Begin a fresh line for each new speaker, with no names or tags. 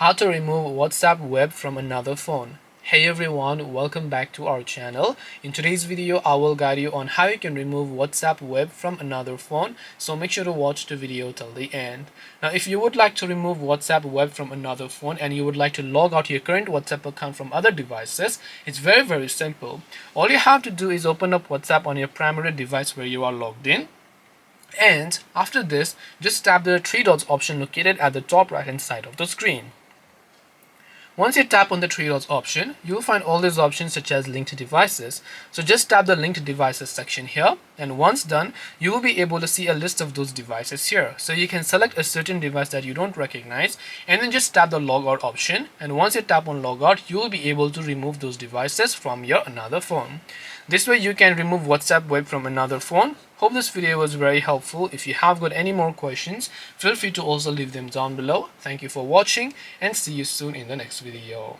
How to remove WhatsApp web from another phone. Hey everyone, welcome back to our channel. In today's video, I will guide you on how you can remove WhatsApp web from another phone, so make sure to watch the video till the end. Now, if you would like to remove WhatsApp web from another phone and you would like to log out your current WhatsApp account from other devices, it's very simple. All you have to do is open up WhatsApp on your primary device where you are logged in. And after this, just tap the three dots option located at the top right hand side of the screen. Once you tap on the three dots option, you will find all these options such as linked devices. So just tap the linked devices section here, and once done, you will be able to see a list of those devices here. So you can select a certain device that you don't recognize and then just tap the logout option, and once you tap on logout, you will be able to remove those devices from your another phone. This way you can remove WhatsApp web from another phone. Hope this video was very helpful. If you have got any more questions, feel free to also leave them down below. Thank you for watching and see you soon in the next video.